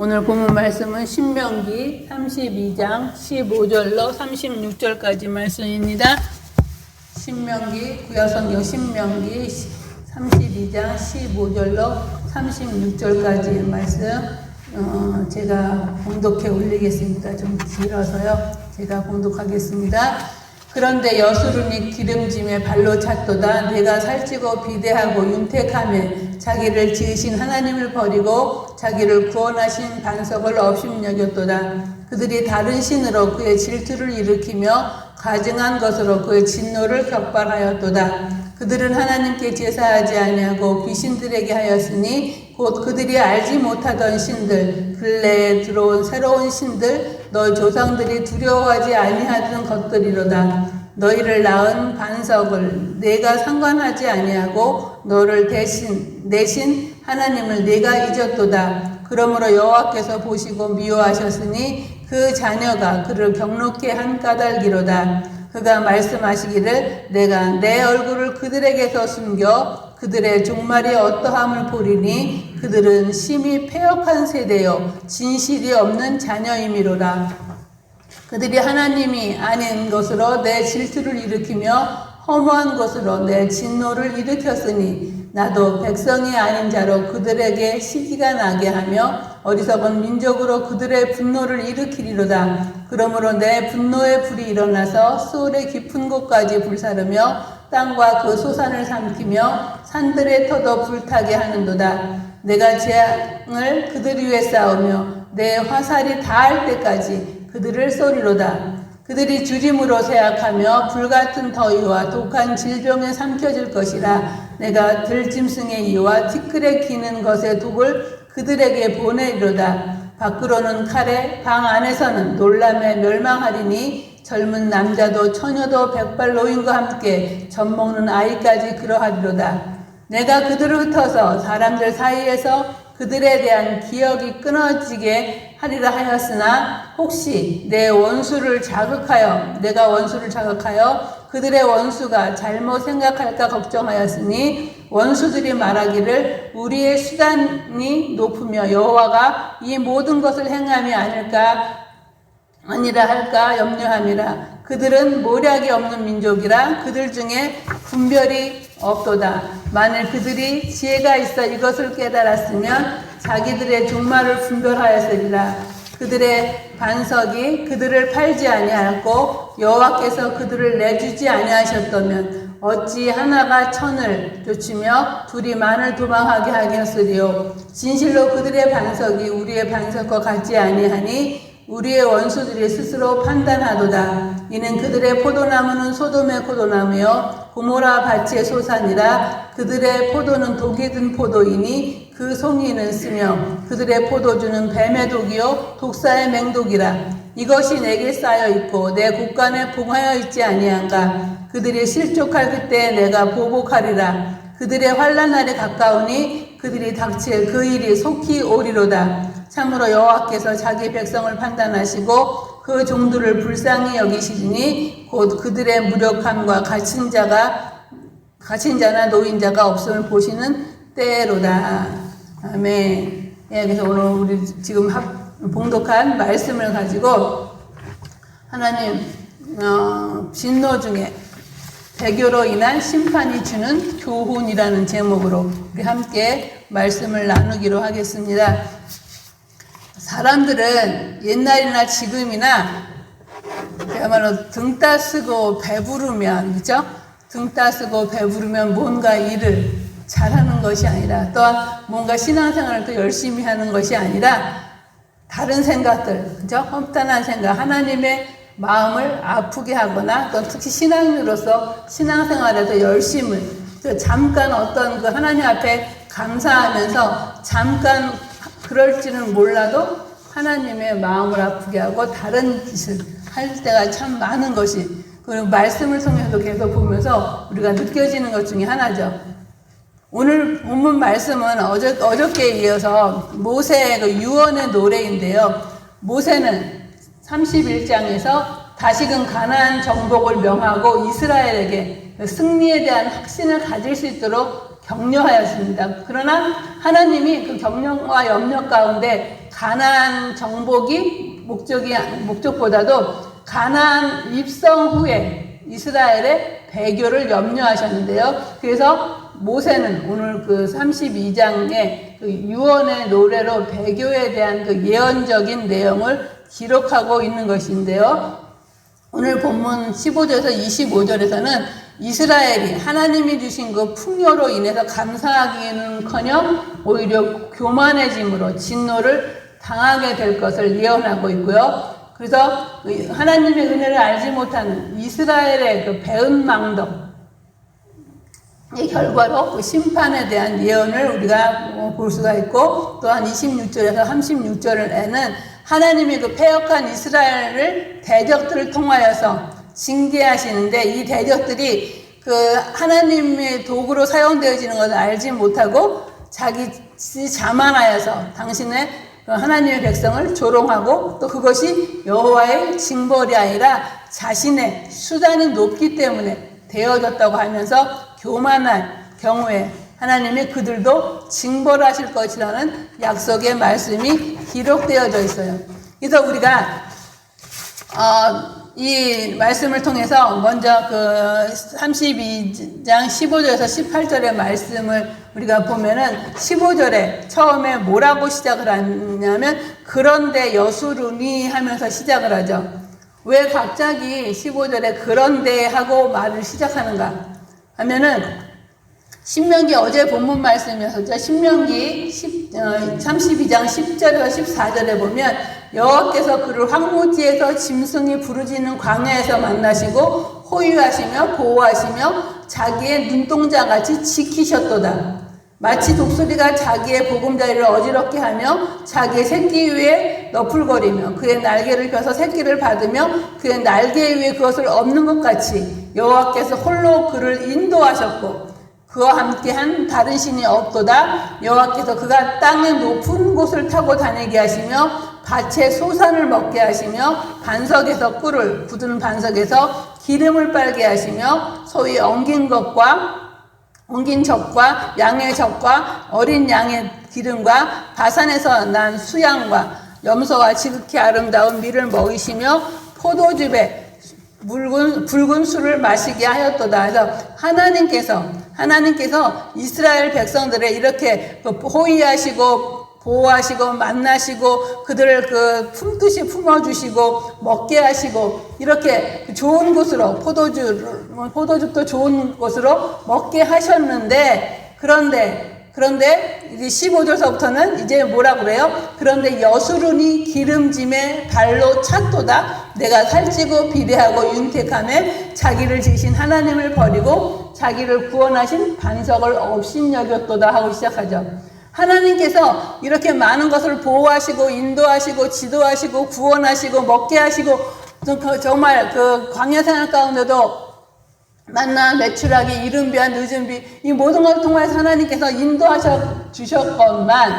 오늘 본문 말씀은 신명기 32장 15절로 36절까지 말씀입니다. 신명기, 구약성경 신명기 32장 15절로 36절까지의 말씀 제가 봉독해 올리겠습니다. 좀 길어서요. 제가 봉독하겠습니다. 그런데 여수run이 기름짐에 발로 찼도다. 내가 살찌고 비대하고 윤택하며 자기를 지으신 하나님을 버리고 자기를 구원하신 반석을 업심여겼도다. 그들이 다른 신으로 그의 질투를 일으키며 가증한 것으로 그의 진노를 격발하였도다. 그들은 하나님께 제사하지 아니하고 귀신들에게 하였으니 곧 그들이 알지 못하던 신들, 근래에 들어온 새로운 신들, 너희 조상들이 두려워하지 아니하던 것들이로다. 너희를 낳은 반석을 내가 상관하지 아니하고 너를 내신 하나님을 내가 잊었도다. 그러므로 여호와께서 보시고 미워하셨으니 그 자녀가 그를 경록케 한 까닭이로다. 그가 말씀하시기를 내가 내 얼굴을 그들에게서 숨겨 그들의 종말이 어떠함을 보리니 그들은 심히 패역한 세대요 진실이 없는 자녀이미로라. 그들이 하나님이 아닌 것으로 내 질투를 일으키며 허무한 것으로 내 진노를 일으켰으니 나도 백성이 아닌 자로 그들에게 시기가 나게 하며 어리석은 민족으로 그들의 분노를 일으키리로다. 그러므로 내 분노의 불이 일어나서 수월의 깊은 곳까지 불사르며 땅과 그 소산을 삼키며 산들의 터도 불타게 하는도다. 내가 재앙을 그들 위에 쌓으며 내 화살이 닿을 때까지 그들을 쏘리로다. 그들이 주림으로 세약하며 불같은 더위와 독한 질병에 삼켜질 것이라. 내가 들짐승의 이와 티끌에 기는 것의 독을 그들에게 보내리로다. 밖으로는 칼에 방 안에서는 놀람에 멸망하리니 젊은 남자도 처녀도 백발 노인과 함께 젖먹는 아이까지 그러하리로다. 내가 그들을 흩어서 사람들 사이에서 그들에 대한 기억이 끊어지게 하리라 하였으나 혹시 내가 원수를 자극하여 그들의 원수가 잘못 생각할까 걱정하였으니 원수들이 말하기를 우리의 수단이 높으며 여호와가 이 모든 것을 행함이 아니라 할까 염려함이라. 그들은 모략이 없는 민족이라 그들 중에 분별이 없도다. 만일 그들이 지혜가 있어 이것을 깨달았으면 자기들의 종말을 분별하였으리라. 그들의 반석이 그들을 팔지 아니하였고 여호와께서 그들을 내주지 아니하셨다면 어찌 하나가 천을 쫓으며 둘이 만을 도망하게 하겠으리요. 진실로 그들의 반석이 우리의 반석과 같지 아니하니 우리의 원수들이 스스로 판단하도다. 이는 그들의 포도나무는 소돔의 포도나무요 고모라 밭의 소산이라. 그들의 포도는 독이 든 포도이니 그 송이는 쓰며 그들의 포도주는 뱀의 독이요 독사의 맹독이라. 이것이 내게 쌓여 있고 내 곳간에 봉하여 있지 아니한가. 그들이 실족할 그때 내가 보복하리라. 그들의 환난 날이 가까우니 그들이 닥칠 그 일이 속히 오리로다. 참으로 여호와께서 자기 백성을 판단하시고 그 종들을 불쌍히 여기시니 곧 그들의 무력함과 갇힌 자나 노인자가 없음을 보시는 때로다. 아멘. 예, 그래서 오늘 우리 지금 봉독한 말씀을 가지고 하나님 진노 중에 배교로 인한 심판이 주는 교훈이라는 제목으로 우리 함께 말씀을 나누기로 하겠습니다. 사람들은 옛날이나 지금이나 그야말로 등 따쓰고 배부르면, 그죠? 등 따쓰고 배부르면 뭔가 일을 잘하는 것이 아니라 또한 뭔가 신앙생활을 더 열심히 하는 것이 아니라 다른 생각들, 그죠? 험난한 생각, 하나님의 마음을 아프게 하거나 또 특히 신앙인으로서 신앙생활에서 열심을 잠깐 어떤 그 하나님 앞에 감사하면서 잠깐 그럴지는 몰라도 하나님의 마음을 아프게 하고 다른 짓을 할 때가 참 많은 것이 그리고 말씀을 통해서도 계속 보면서 우리가 느껴지는 것 중에 하나죠. 오늘 본문 말씀은 어저께에 이어서 모세의 그 유언의 노래인데요. 모세는 31장에서 다시금 가나안 정복을 명하고 이스라엘에게 승리에 대한 확신을 가질 수 있도록 격려하였습니다. 그러나 하나님이 그 격려와 염려 가운데 가나안 정복이 목적보다도 가나안 입성 후에 이스라엘의 배교를 염려하셨는데요. 그래서 모세는 오늘 그 32장의 그 유언의 노래로 배교에 대한 그 예언적인 내용을 기록하고 있는 것인데요. 오늘 본문 15절에서 25절에서는 이스라엘이 하나님이 주신 그 풍요로 인해서 감사하기는커녕 오히려 교만해짐으로 진노를 당하게 될 것을 예언하고 있고요. 그래서 하나님의 은혜를 알지 못하는 이스라엘의 그 배은망덕 이 결과로 그 심판에 대한 예언을 우리가 볼 수가 있고, 또한 26절에서 36절에는 하나님이 그 패역한 이스라엘을 대적들을 통하여서 징계하시는데, 이 대적들이 그 하나님의 도구로 사용되어지는 것을 알지 못하고 자기 자만하여서 당신의 하나님의 백성을 조롱하고, 또 그것이 여호와의 징벌이 아니라 자신의 수단이 높기 때문에 되어졌다고 하면서 교만할 경우에 하나님이 그들도 징벌하실 것이라는 약속의 말씀이 기록되어져 있어요. 그래서 우리가 이 말씀을 통해서 먼저 그 32장 15절에서 18절의 말씀을 우리가 보면은 15절에 처음에 뭐라고 시작을 하냐면 그런데 여수르니 하면서 시작을 하죠. 왜 갑자기 15절에 그런데 하고 말을 시작하는가 하면은 신명기 어제 본문 말씀이었죠. 신명기 32장 10절에서 14절에 보면 여호와께서 그를 황무지에서 짐승이 부르짖는 광야에서 만나시고 호위하시며 보호하시며 자기의 눈동자같이 지키셨도다. 마치 독수리가 자기의 보금자리를 어지럽게 하며 자기의 새끼 위에 너풀거리며 그의 날개를 펴서 새끼를 받으며 그의 날개 위에 그것을 엎는 것 같이 여호와께서 홀로 그를 인도하셨고 그와 함께한 다른 신이 없도다. 여호와께서 그가 땅의 높은 곳을 타고 다니게 하시며 밭에 소산을 먹게 하시며 반석에서 꿀을 굳은 반석에서 기름을 빨게 하시며 소위 엉긴 젖과 양의 젖과 어린 양의 기름과 바산에서 난 수양과 염소와 지극히 아름다운 밀을 먹이시며 포도즙에 붉은 술을 마시게 하였도다. 그래서 하나님께서 이스라엘 백성들을 이렇게 호위하시고 보호하시고 만나시고 그들을 그 품듯이 품어주시고 먹게 하시고 이렇게 좋은 곳으로 포도즙도 좋은 곳으로 먹게 하셨는데, 그런데 이제 15절서부터는 이제 뭐라 그래요? 그런데 여수르니 기름짐에 발로 찼도다. 내가 살찌고 비대하고 윤택함에 자기를 지으신 하나님을 버리고 자기를 구원하신 반석을 업신여겼도다 하고 시작하죠. 하나님께서 이렇게 많은 것을 보호하시고 인도하시고 지도하시고 구원하시고 먹게 하시고 정말 그 광야 생활 가운데도 만나 매출하기 이른비와 늦은비 이 모든 것을 통해서 하나님께서 인도하셔 주셨건만,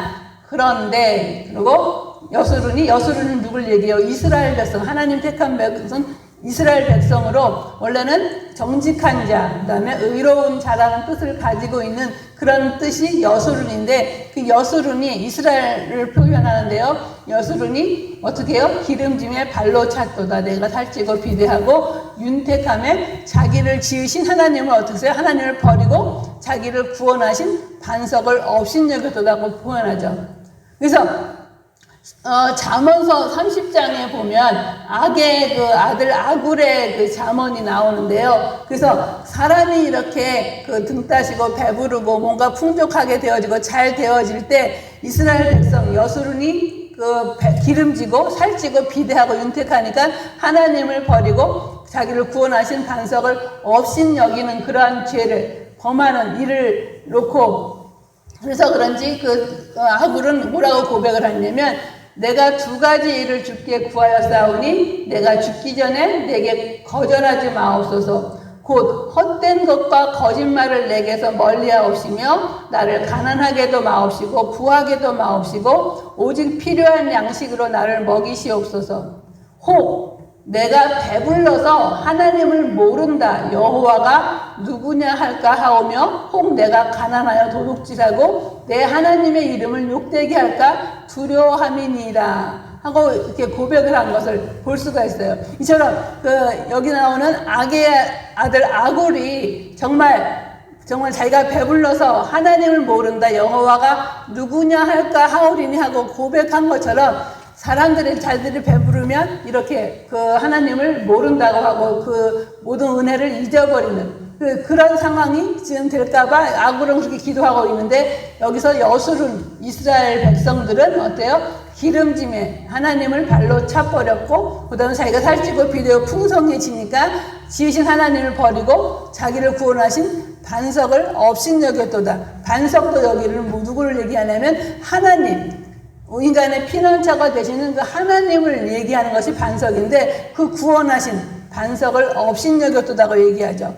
그런데 그리고 여수르는 누굴 얘기해요? 이스라엘 백성, 하나님 택한 백성 이스라엘 백성으로 원래는 정직한 자, 그 다음에 의로운 자라는 뜻을 가지고 있는 그런 뜻이 여수른인데, 그 여수른이 이스라엘을 표현하는데요. 여수른이 어떻게 해요? 기름짐에 발로 찼도다. 내가 살찌고 비대하고 윤택함에 자기를 지으신 하나님을 어떻게 해요? 하나님을 버리고 자기를 구원하신 반석을 업신여겼도다고 표현하죠. 그래서 잠언서 30장에 보면 악의 그 아들 아굴의 그 잠언이 나오는데요. 그래서 사람이 이렇게 그 등 따시고 배부르고 뭔가 풍족하게 되어지고 잘 되어질 때 이스라엘 백성 여수른이 그 기름지고 살찌고 비대하고 윤택하니까 하나님을 버리고 자기를 구원하신 반석을 업신 여기는 그러한 죄를 범하는 일을 놓고, 그래서 그런지 그 아굴은 뭐라고 고백을 하냐면 내가 두 가지 일을 주께 구하였사오니 내가 죽기 전에 내게 거절하지 마옵소서. 곧 헛된 것과 거짓말을 내게서 멀리하옵시며 나를 가난하게도 마옵시고 부하게도 마옵시고 오직 필요한 양식으로 나를 먹이시옵소서. 혹 내가 배불러서 하나님을 모른다. 여호와가 누구냐 할까 하오며 혹 내가 가난하여 도둑질하고 내 하나님의 이름을 욕되게 할까 두려워함이니라 하고 이렇게 고백을 한 것을 볼 수가 있어요. 이처럼 여기 나오는 악의 아들 아골이 정말 자기가 배불러서 하나님을 모른다. 여호와가 누구냐 할까 하오리니 하고 고백한 것처럼 사람들이 자기들이 배부르면 이렇게 그 하나님을 모른다고 하고 그 모든 은혜를 잊어버리는 그런 상황이 지금 될까봐 아굴은 그렇게 기도하고 있는데, 여기서 여술은 이스라엘 백성들은 어때요? 기름짐에 하나님을 발로 차버렸고, 그 다음에 자기가 살찌고 비되어 풍성해지니까 지으신 하나님을 버리고 자기를 구원하신 반석을 업신여겼도다. 반석도 여기는 누구를 얘기하냐면 하나님, 인간의 피난처가 되시는 그 하나님을 얘기하는 것이 반석인데, 그 구원하신 반석을 업신여겼도다고 얘기하죠.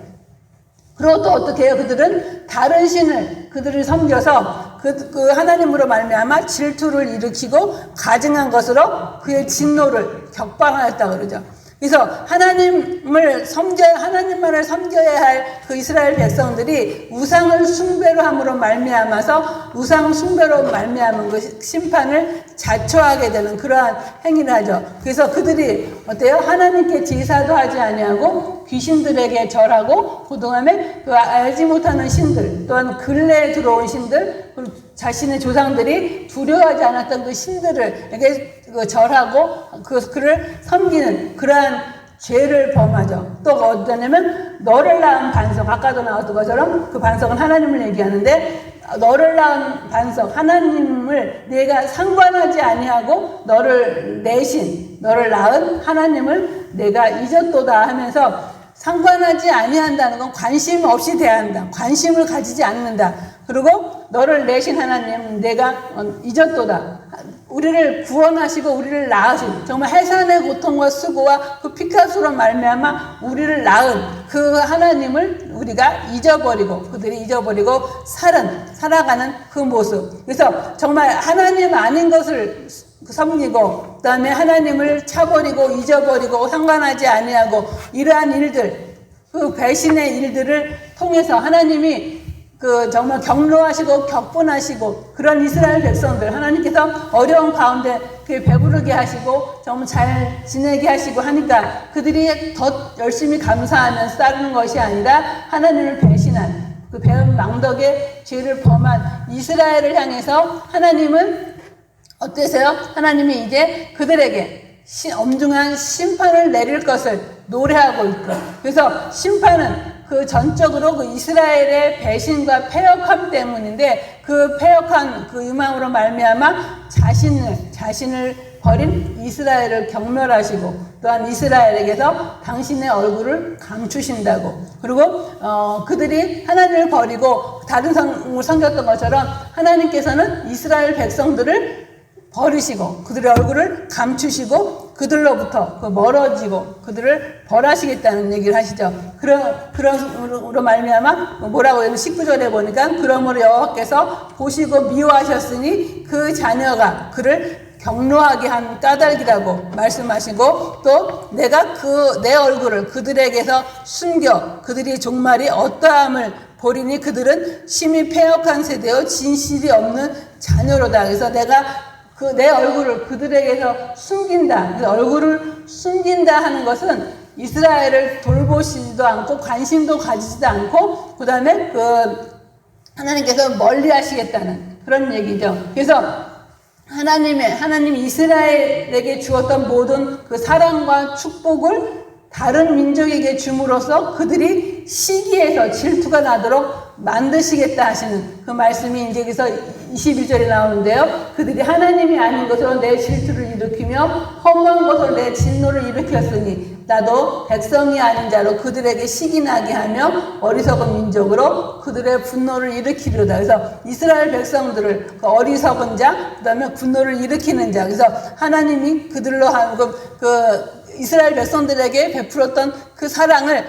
그리고 또 어떻게 해요? 그들은 다른 신을 그들을 섬겨서 그 하나님으로 말미암아 질투를 일으키고 가증한 것으로 그의 진노를 격방하였다 그러죠. 그래서 하나님만을 섬겨야 할 그 이스라엘 백성들이 우상을 숭배로 함으로 말미암아서 우상 숭배로 말미암은 그 심판을 자초하게 되는 그러한 행위를 하죠. 그래서 그들이 어때요? 하나님께 제사도 하지 아니하고 귀신들에게 절하고, 그동안에 그 알지 못하는 신들, 또한 근래에 들어온 신들, 그리고 자신의 조상들이 두려워하지 않았던 그 신들에게 절하고 그를 섬기는 그러한 죄를 범하죠. 또 어떠냐면 너를 낳은 반석, 아까도 나왔던 것처럼 그 반석은 하나님을 얘기하는데, 너를 낳은 반석 하나님을 내가 상관하지 아니하고 너를 내신 너를 낳은 하나님을 내가 잊었도다 하면서, 상관하지 아니한다는 건 관심 없이 대한다. 관심을 가지지 않는다. 그리고 너를 내신 하나님 내가 잊었도다. 우리를 구원하시고 우리를 낳으신, 정말 해산의 고통과 수고와 그 피값으로 말미암아 우리를 낳은 그 하나님을 우리가 잊어버리고, 그들이 잊어버리고 살아가는 그 모습. 그래서 정말 하나님 아닌 것을 섬기고, 그 다음에 하나님을 차버리고 잊어버리고 상관하지 아니하고, 이러한 일들, 그 배신의 일들을 통해서 하나님이 정말 격노하시고 격분하시고, 그런 이스라엘 백성들 하나님께서 어려운 가운데 배부르게 하시고 정말 잘 지내게 하시고 하니까 그들이 더 열심히 감사하면서 따르는 것이 아니라 하나님을 배신한 그 배은 망덕의 죄를 범한 이스라엘을 향해서 하나님은 어떠세요? 하나님이 이제 그들에게 엄중한 심판을 내릴 것을 노래하고 있고, 그래서 심판은 그 전적으로 그 이스라엘의 배신과 패역함 때문인데, 그 패역한 그 유망으로 말미암아 자신을 버린 이스라엘을 경멸하시고, 또한 이스라엘에게서 당신의 얼굴을 감추신다고. 그리고 그들이 하나님을 버리고 다른 성을 섬겼던 것처럼 하나님께서는 이스라엘 백성들을 버리시고 그들의 얼굴을 감추시고 그들로부터 멀어지고 그들을 벌하시겠다는 얘기를 하시죠. 그런으로 말미암아 뭐라고 하면 19절에 보니까, 그러므로 여호와께서 보시고 미워하셨으니 그 자녀가 그를 경노하게 한 까닭이라고 말씀하시고, 또 내가 내 얼굴을 그들에게서 숨겨 그들이 종말이 어떠함을 보리니 그들은 심히 패역한 세대요 진실이 없는 자녀로다. 그래서 내가 내 얼굴을 그들에게서 숨긴다. 그 얼굴을 숨긴다 하는 것은 이스라엘을 돌보시지도 않고 관심도 가지지도 않고, 그 다음에 하나님께서 멀리 하시겠다는 그런 얘기죠. 그래서 하나님이 이스라엘에게 주었던 모든 그 사랑과 축복을 다른 민족에게 줌으로써 그들이 시기해서 질투가 나도록 만드시겠다 하시는 그 말씀이 이제 여기서 21절에 나오는데요. 그들이 하나님이 아닌 것으로 내 질투를 일으키며 험한 것으로 내 진노를 일으켰으니 나도 백성이 아닌 자로 그들에게 시기 나게 하며 어리석은 민족으로 그들의 분노를 일으키리로다. 그래서 이스라엘 백성들을 그 어리석은 자, 그 다음에 분노를 일으키는 자. 그래서 하나님이 그들로 하여금 이스라엘 백성들에게 베풀었던 그 사랑을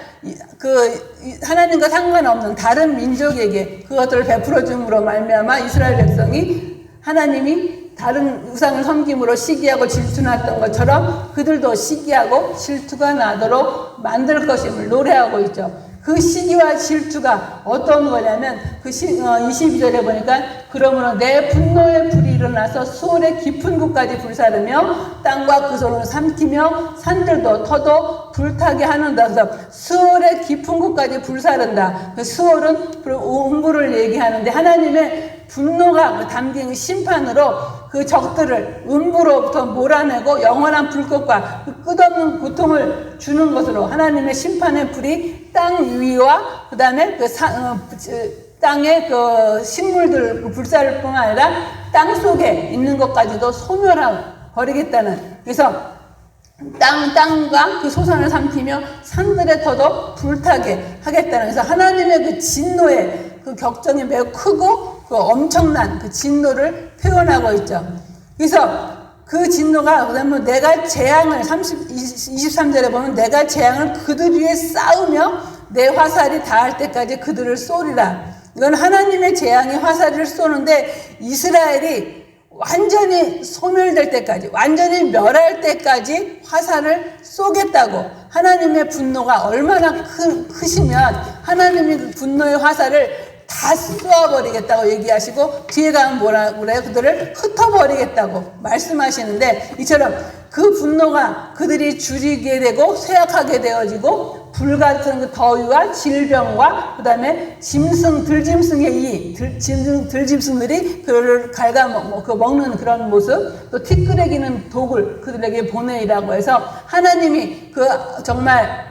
하나님과 상관없는 다른 민족에게 그것들을 베풀어 줌으로 말미암아 이스라엘 백성이 하나님이 다른 우상을 섬김으로 시기하고 질투났던 것처럼 그들도 시기하고 질투가 나도록 만들 것임을 노래하고 있죠. 그 시기와 질투가 어떤 거냐면 22절에 보니까 그러므로 내 분노의 불이 일어나서 수월의 깊은 곳까지 불사르며 땅과 그 손을 삼키며 산들도 터도 불타게 하는다. 그래서 수월의 깊은 곳까지 불사른다. 그 수월은 음부를 얘기하는데 하나님의 분노가 담긴 심판으로 그 적들을 음부로부터 몰아내고 영원한 불꽃과 그 끝없는 고통을 주는 것으로 하나님의 심판의 불이 땅 위와 그 다음에 땅의 그 식물들 불사를 뿐 아니라 땅 속에 있는 것까지도 소멸하고 버리겠다는, 그래서 땅과 그 소산을 삼키며 산들의 터도 불타게 하겠다는, 그래서 하나님의 그 진노의 그 격정이 매우 크고 그 엄청난 그 진노를 표현하고 있죠. 그래서 그 진노가, 그다음에 내가 재앙을 23절에 보면 내가 재앙을 그들 위에 쌓으며 내 화살이 닿을 때까지 그들을 쏘리라. 이건 하나님의 재앙이 화살을 쏘는데 이스라엘이 완전히 소멸될 때까지, 완전히 멸할 때까지 화살을 쏘겠다고. 하나님의 분노가 얼마나 크시면 하나님이 그 분노의 화살을 다 쏘아버리겠다고 얘기하시고 뒤에 가면 뭐라고 그래요? 그들을 흩어버리겠다고 말씀하시는데, 이처럼 그 분노가 그들이 줄이게 되고 쇠약하게 되어지고 불같은 그 더위와 질병과 그 다음에 들짐승의 들짐승들이 그를 먹는 그런 모습, 또 티끌에기는 독을 그들에게 보내이라고 해서 하나님이 그 정말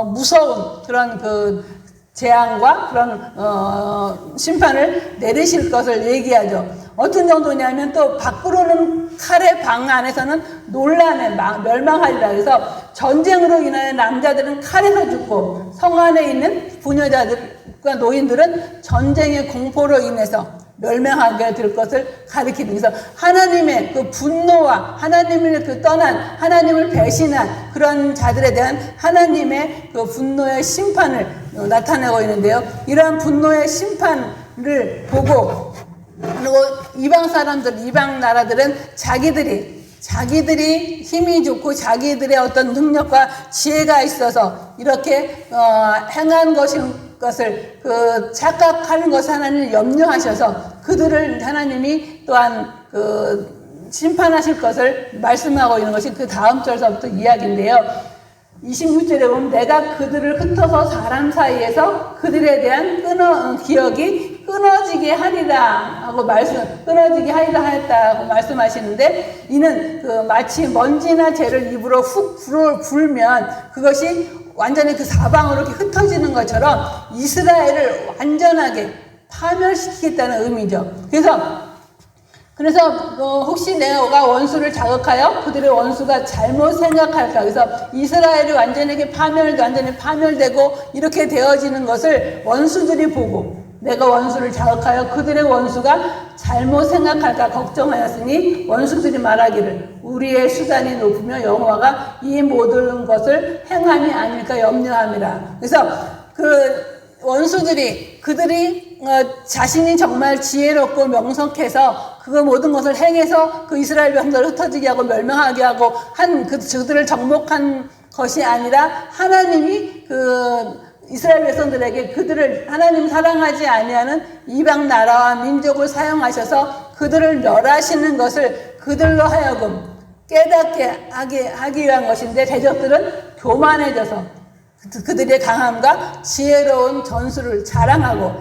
무서운 그런 그 재앙과 그런 심판을 내리실 것을 얘기하죠. 어떤 정도냐면 또 밖으로는 칼의 방 안에서는 논란에 멸망하리라. 그래서 전쟁으로 인하여 남자들은 칼에서 죽고 성 안에 있는 부녀자들과 노인들은 전쟁의 공포로 인해서 멸망하게 될 것을 가리키는, 그래서 하나님의 그 분노와 하나님을 그 떠난, 하나님을 배신한 그런 자들에 대한 하나님의 그 분노의 심판을 나타내고 있는데요. 이러한 분노의 심판을 보고, 그리고 이방 사람들, 이방 나라들은 자기들이 힘이 좋고 자기들의 어떤 능력과 지혜가 있어서 이렇게 행한 것을 착각하는 것을 하나님이 염려하셔서 그들을 하나님이 또한 심판하실 것을 말씀하고 있는 것이 그 다음 절서부터 이야기인데요. 26절에 보면 내가 그들을 흩어서 사람 사이에서 그들에 대한 기억이 끊어지게 하리라 하고 끊어지게 하리라 하였다고 말씀하시는데, 이는 마치 먼지나 재를 입으로 훅 불면 그것이 완전히 그 사방으로 이렇게 흩어지는 것처럼 이스라엘을 완전하게 파멸시키겠다는 의미죠. 그래서 혹시 내가 원수를 자극하여 그들의 원수가 잘못 생각할까, 그래서 이스라엘이 완전히 파멸되고 이렇게 되어지는 것을 원수들이 보고 내가 원수를 자극하여 그들의 원수가 잘못 생각할까 걱정하였으니 원수들이 말하기를 우리의 수단이 높으며 여호와가 이 모든 것을 행함이 아닐까 염려함이라. 그래서 그들이 자신이 정말 지혜롭고 명석해서 그 모든 것을 행해서 그 이스라엘 백성들을 흩어지게 하고 멸망하게 하고 그들을 정복한 것이 아니라 하나님이 이스라엘 백성들에게 그들을 하나님 사랑하지 아니하는 이방 나라와 민족을 사용하셔서 그들을 멸하시는 것을 그들로 하여금 깨닫게 하기 위한 것인데, 대적들은 교만해져서 그들의 강함과 지혜로운 전술을 자랑하고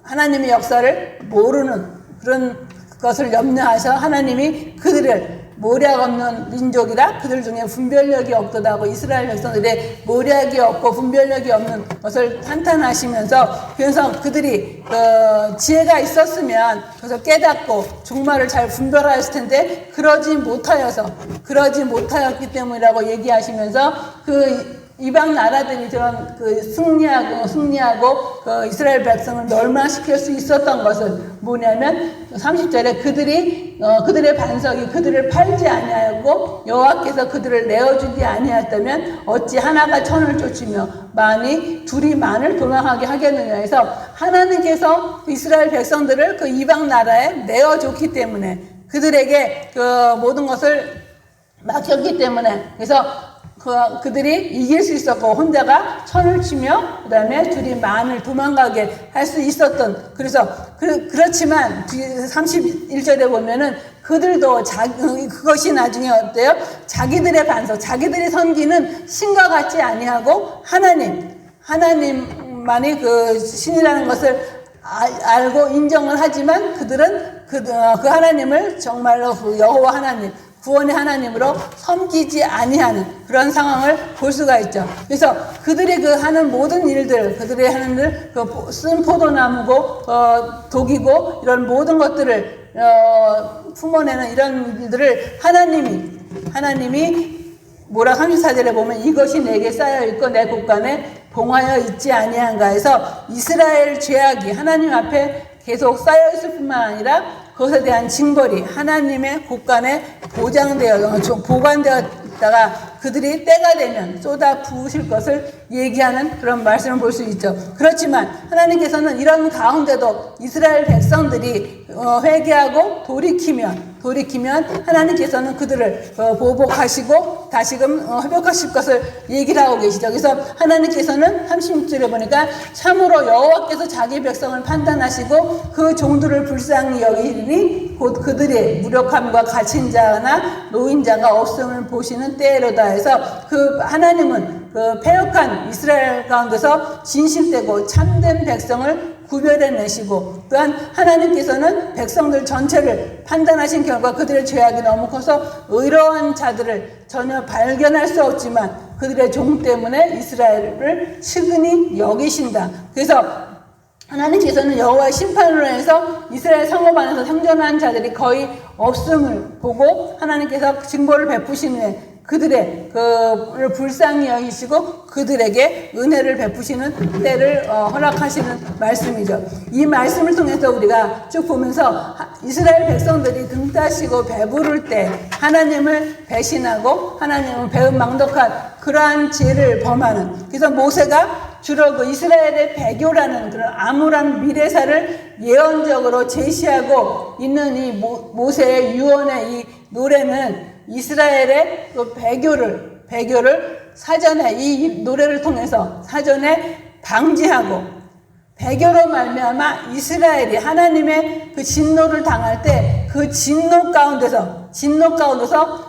하나님의 역사를 모르는 그런 것을 염려하셔 하나님이 그들을 모략 없는 민족이라 그들 중에 분별력이 없도다 하고 이스라엘 백성들의 모략이 없고 분별력이 없는 것을 탄탄하시면서, 그래서 그들이 지혜가 있었으면 그래서 깨닫고 종말을 잘 분별하였을 텐데 그러지 못하였기 때문이라고 얘기하시면서 이방 나라들이 저런 승리하고 이스라엘 백성을 멸망시킬 수 있었던 것은 뭐냐면 30절에 그들의 반석이 그들을 팔지 아니하였고 여호와께서 그들을 내어주지 아니하였다면 어찌 하나가 천을 쫓으며 둘이 만을 도망하게 하겠느냐 해서 하나님께서 이스라엘 백성들을 그 이방 나라에 내어줬기 때문에 그들에게 그 모든 것을 맡겼기 때문에, 그래서 그들이 이길 수 있었고, 혼자가 천을 치며 그 다음에 둘이 만을 도망가게 할 수 있었던, 그래서 그렇지만 31절에 보면은 그들도 그것이 나중에 어때요? 자기들의 반석, 자기들이 섬기는 신과 같지 아니하고 하나님만이 그 신이라는 것을 알고 인정을 하지만 그들은 그 하나님을 정말로 그 여호와 하나님, 구원의 하나님으로 섬기지 아니하는 그런 상황을 볼 수가 있죠. 그래서 그들이 그 하는 모든 일들, 그들이 하는 일, 쓴 포도나무고, 독이고, 이런 모든 것들을, 품어내는 이런 일들을 하나님이 뭐라 34절에 보면 이것이 내게 쌓여있고 내 곳간에 봉하여 있지 아니한가 해서 이스라엘 죄악이 하나님 앞에 계속 쌓여있을 뿐만 아니라 그것에 대한 징벌이 하나님의 곳간에 보관되어 있다가 그들이 때가 되면 쏟아 부으실 것을 얘기하는 그런 말씀을 볼 수 있죠. 그렇지만 하나님께서는 이런 가운데도 이스라엘 백성들이 회개하고 돌이키면 하나님께서는 그들을 보복하시고 다시금 회복하실 것을 얘기를 하고 계시죠. 그래서 하나님께서는 36절에 보니까 참으로 여호와께서 자기 백성을 판단하시고 그 종들을 불쌍히 여기니 곧 그들의 무력함과 갇힌 자나 노인자가 없음을 보시는 때로다 해서 그 하나님은 그 패역한 이스라엘 가운데서 진실되고 참된 백성을 구별해내시고 또한 하나님께서는 백성들 전체를 판단하신 결과 그들의 죄악이 너무 커서 의로운 자들을 전혀 발견할 수 없지만 그들의 종 때문에 이스라엘을 측은히 여기신다. 그래서 하나님께서는 여호와의 심판으로 해서 이스라엘 성읍 안에서 생존한 자들이 거의 없음을 보고 하나님께서 징벌을 베푸신 후에 그들의 그 불쌍히 여기시고 그들에게 은혜를 베푸시는 때를 허락하시는 말씀이죠. 이 말씀을 통해서 우리가 쭉 보면서 이스라엘 백성들이 등 따시고 배부를 때 하나님을 배신하고 하나님을 배은망덕한 그러한 죄를 범하는, 그래서 모세가 주로 그 이스라엘의 배교라는 그런 암울한 미래사를 예언적으로 제시하고 있는 이 모세의 유언의 이 노래는 이스라엘의 그 배교를 사전에 이 노래를 통해서 사전에 방지하고 배교로 말미암아 이스라엘이 하나님의 그 진노를 당할 때 그 진노 가운데서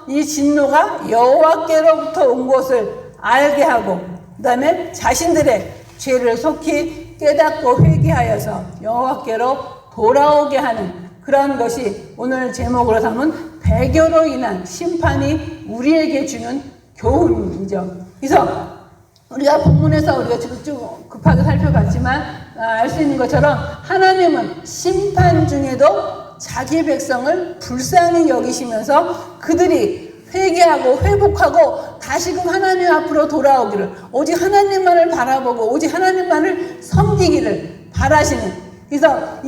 이 진노가 여호와께로부터 온 것을 알게 하고 그다음에 자신들의 죄를 속히 깨닫고 회개하여서 여호와께로 돌아오게 하는 그런 것이 오늘 제목으로 삼은 배교로 인한 심판이 우리에게 주는 교훈이죠. 그래서 우리가 본문에서 우리가 쭉 급하게 살펴봤지만 알 수 있는 것처럼 하나님은 심판 중에도 자기 백성을 불쌍히 여기시면서 그들이 회개하고 회복하고 다시금 하나님 앞으로 돌아오기를, 오직 하나님만을 바라보고 오직 하나님만을 섬기기를 바라시는, 그래서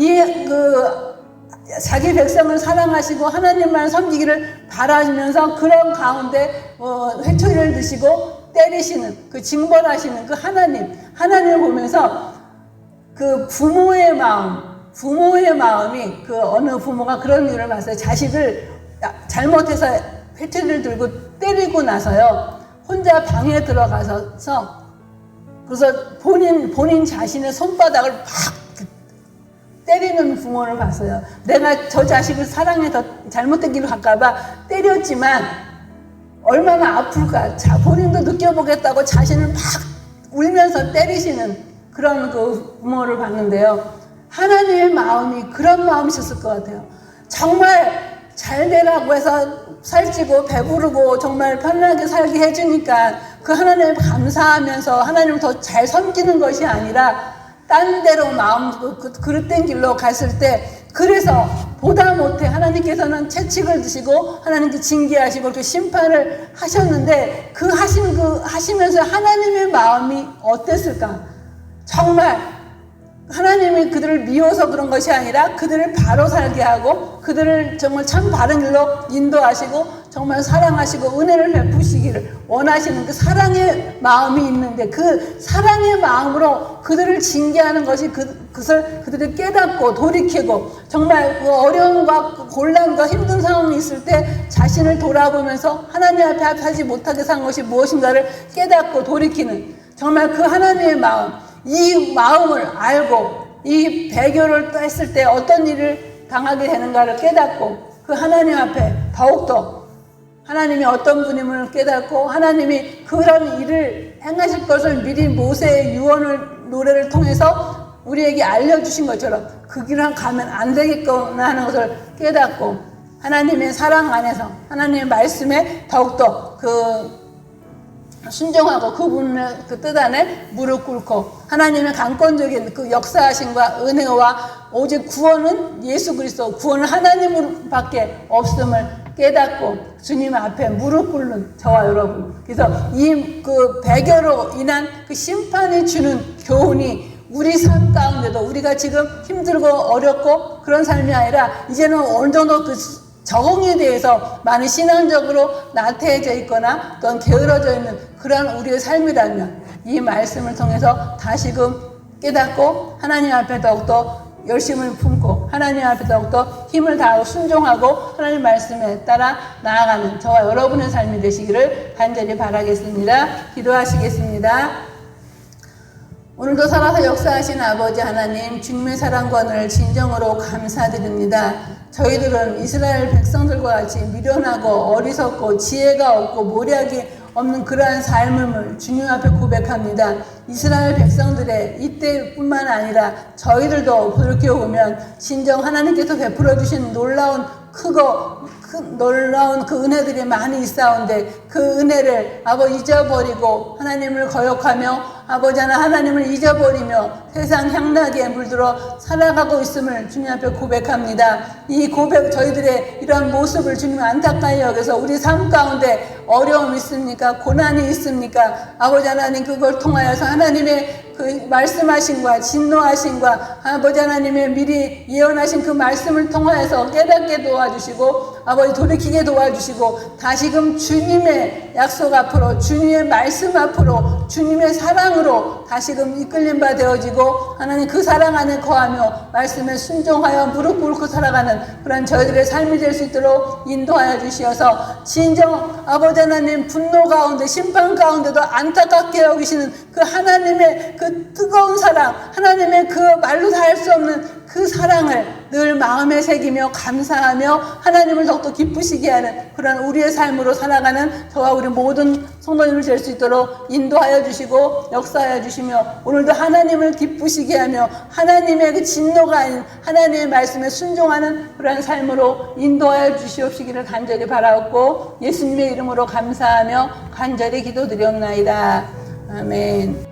자기 백성을 사랑하시고 하나님만 섬기기를 바라시면서 그런 가운데 회초리를 드시고 때리시는 그 징벌하시는 그 하나님을 보면서 그 부모의 마음이 그 어느 부모가 그런 일을 봤어요. 자식을 잘못해서 회초리를 들고 때리고 나서요 혼자 방에 들어가서 그래서 본인 자신의 손바닥을 막 때리는 부모를 봤어요. 내가 저 자식을 사랑해서 잘못된 길로 갈까봐 때렸지만 얼마나 아플까. 본인도 느껴보겠다고 자신을 막 울면서 때리시는 그런 그 부모를 봤는데요. 하나님의 마음이 그런 마음이셨을 것 같아요. 정말 잘 되라고 해서 살찌고 배부르고 정말 편하게 살게 해주니까 그 하나님을 감사하면서 하나님을 더 잘 섬기는 것이 아니라 딴 데로 그릇된 길로 갔을 때, 그래서 보다 못해 하나님께서는 채찍을 드시고 하나님께 징계하시고 이렇게 심판을 하셨는데 하시면서 하나님의 마음이 어땠을까? 정말 하나님이 그들을 미워서 그런 것이 아니라 그들을 바로 살게 하고 그들을 정말 참 바른 길로 인도하시고 정말 사랑하시고 은혜를 베푸시기를 원하시는 그 사랑의 마음이 있는데 그 사랑의 마음으로 그들을 징계하는 것이 그것을 그들이 깨닫고 돌이키고 정말 그 어려움과 곤란과 힘든 상황이 있을 때 자신을 돌아보면서 하나님 앞에 하지 못하게 산 것이 무엇인가를 깨닫고 돌이키는 정말 그 하나님의 마음, 이 마음을 알고 이 배교를 했을 때 어떤 일을 당하게 되는가를 깨닫고 그 하나님 앞에 더욱더 하나님이 어떤 분임을 깨닫고 하나님이 그런 일을 행하실 것을 미리 모세의 유언을 노래를 통해서 우리에게 알려주신 것처럼 그 길을 가면 안 되겠구나 하는 것을 깨닫고 하나님의 사랑 안에서 하나님의 말씀에 더욱더 순종하고 그분의 그 뜻 안에 무릎 꿇고 하나님의 강권적인 그 역사하심과 은혜와 오직 구원은 예수 그리스도 구원은 하나님으로밖에 없음을 깨닫고 주님 앞에 무릎 꿇는 저와 여러분. 그래서 이 그 배교로 인한 그 심판이 주는 교훈이 우리 삶 가운데도 우리가 지금 힘들고 어렵고 그런 삶이 아니라 이제는 어느 정도 그 적응에 대해서 많이 신앙적으로 나태해져 있거나 또는 게으러져 있는 그런 우리의 삶이라면 이 말씀을 통해서 다시금 깨닫고 하나님 앞에 더욱더 열심을 품고 하나님 앞에 더욱더 힘을 다하고 순종하고 하나님 말씀에 따라 나아가는 저와 여러분의 삶이 되시기를 간절히 바라겠습니다. 기도하시겠습니다. 오늘도 살아서 역사하신 아버지 하나님 주님의 사랑과 은혜를 진정으로 감사드립니다. 저희들은 이스라엘 백성들과 같이 미련하고 어리석고 지혜가 없고 모략이 없는 그러한 삶을 주님 앞에 고백합니다. 이스라엘 백성들의 이때뿐만 아니라 저희들도 돌이켜보면 진정 하나님께서 베풀어 주신 놀라운 놀라운 그 은혜들이 많이 있사온데 그 은혜를 아버지 잊어버리고 하나님을 거역하며 아버지 하나님을 잊어버리며 세상 향락에 물들어 살아가고 있음을 주님 앞에 고백합니다. 이 고백 저희들의 이러한 모습을 주님 안타까이 여겨서 우리 삶 가운데 어려움이 있습니까? 고난이 있습니까? 아버지 하나님 그걸 통하여서 하나님의 그 말씀하신과 진노하신과 아버지 하나님의 미리 예언하신 그 말씀을 통하여서 깨닫게 도와주시고 아버지 돌이키게 도와주시고 다시금 주님의 약속 앞으로 주님의 말씀 앞으로 주님의 사랑으로 다시금 이끌림 바 되어지고 하나님 그 사랑 안에 거하며 말씀에 순종하여 무릎 꿇고 살아가는 그런 저희들의 삶이 될 수 있도록 인도하여 주시어서 진정 아버지 하나님 분노 가운데 심판 가운데도 안타깝게 여기시는 그 하나님의 그 뜨거운 사랑 하나님의 그 말로 다 할 수 없는 그 사랑을 늘 마음에 새기며 감사하며 하나님을 더욱더 기쁘시게 하는 그런 우리의 삶으로 살아가는 저와 우리 모든 성도님을 될 수 있도록 인도하여 주시고 역사하여 주시며 오늘도 하나님을 기쁘시게 하며 하나님의 그 진노가 아닌 하나님의 말씀에 순종하는 그런 삶으로 인도하여 주시옵시기를 간절히 바라옵고 예수님의 이름으로 감사하며 간절히 기도드리옵나이다. 아멘.